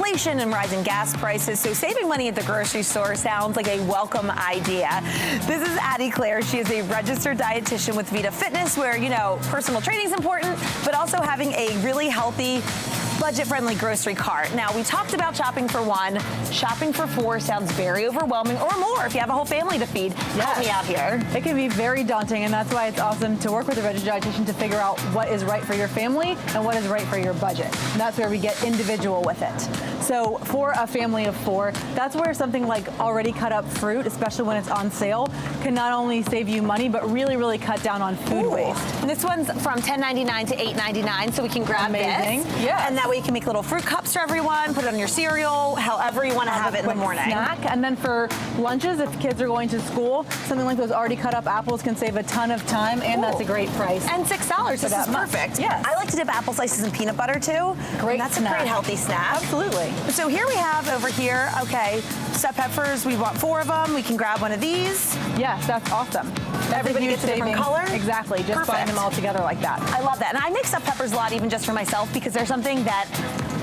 inflation and rising gas prices, so saving money at the grocery store sounds like a welcome idea. This is Addie Claire. She is a registered dietitian with Vita Fitness, where, you know, personal training is important, but also having a really healthy, budget-friendly grocery cart. Now, we talked about shopping for one. Shopping for four sounds very overwhelming, or more if you have a whole family to feed. Help me out here. It can be very daunting, and that's why it's awesome to work with a registered dietitian to figure out what is right for your family and what is right for your budget. And that's where we get individual with it. So for a family of four, that's where something like already cut up fruit, especially when it's on sale, can not only save you money, but really, really cut down on food waste. And this one's from $10.99 to $8.99, so we can grab this. Yeah. And that way you can make little fruit cups for everyone, put it on your cereal, however you want to have it in the morning. Snack. And then for lunches, if kids are going to school, something like those already cut up apples can save a ton of time, and that's a great price. And $6, this is perfect. Yeah. I like to dip apple slices in peanut butter too. Great That's snack. a great healthy snack. Absolutely. So here we have over here, okay, stuffed peppers, we want 4 of them. We can grab one of these. Yes, that's awesome. Everybody gets a different color? Exactly, just buying them all together like that. I love that. And I make stuffed peppers a lot, even just for myself, because there's something that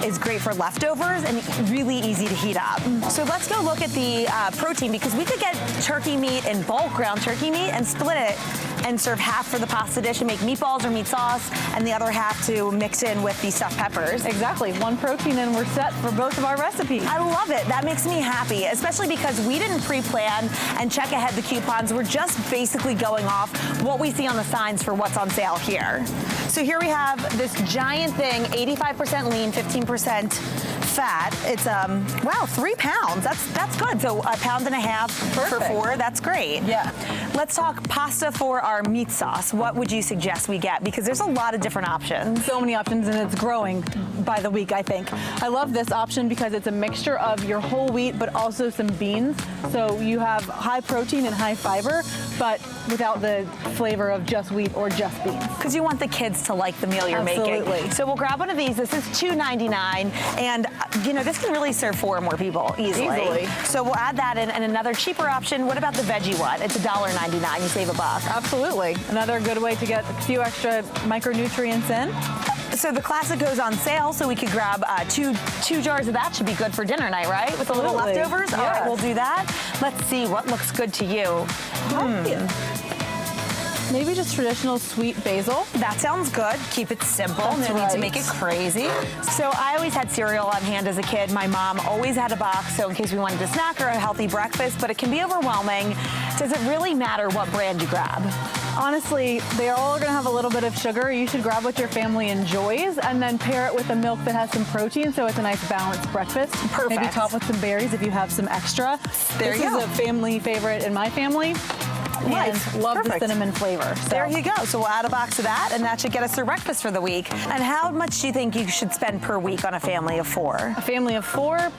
is great for leftovers and really easy to heat up. So let's go look at the protein, because we could get turkey meat in bulk, ground turkey meat, and split it and serve half for the pasta dish and make meatballs or meat sauce, and the other half to mix in with the stuffed peppers. Exactly, one protein and we're set for both of our recipes. I love it. That makes me happy, especially because we didn't pre-plan and check ahead the coupons. We're just basically going off what we see on the signs for what's on sale here. So here we have this giant thing, 85% lean, 15% fat. It's, wow, 3 pounds. That's good. So a pound and a half for 4. That's great. Yeah. Let's talk pasta for our meat sauce. What would you suggest we get? Because there's a lot of different options. So many options, and it's growing by the week, I think. I love this option because it's a mixture of your whole wheat, but also some beans. So you have high protein and high fiber, but without the flavor of just wheat or just beans. Because you want the kids to like the meal you're making. So we'll grab one of these. This is $2.99, and you know, this can really serve 4 or more people easily. So we'll add that in, and another cheaper option. What about the veggie one? It's $1.99. You save $1. Absolutely. Another good way to get a few extra micronutrients in. So the classic goes on sale, so we could grab two jars of that. Should be good for dinner night, right? With a little leftovers? All right, we'll do that. Let's see what looks good to you. Maybe just traditional sweet basil. That sounds good. Keep it simple. No need to make it crazy. So I always had cereal on hand as a kid. My mom always had a box, so in case we wanted a snack or a healthy breakfast, but it can be overwhelming. Does it really matter what brand you grab? Honestly, they are all going to have a little bit of sugar. You should grab what your family enjoys and then pair it with a milk that has some protein, so it's a nice balanced breakfast. Perfect. Maybe top with some berries if you have some extra. This is a family favorite in my family. And love the cinnamon flavor. So. There you go. So we'll add a box of that, and that should get us through breakfast for the week. And how much do you think you should spend per week on a family of 4? A family of 4,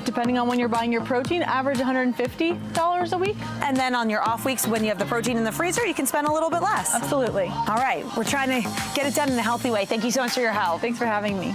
depending on when you're buying your protein, average $150 a week. And then on your off weeks, when you have the protein in the freezer, you can spend a little bit less. Absolutely. All right. We're trying to get it done in a healthy way. Thank you so much for your help. Thanks for having me.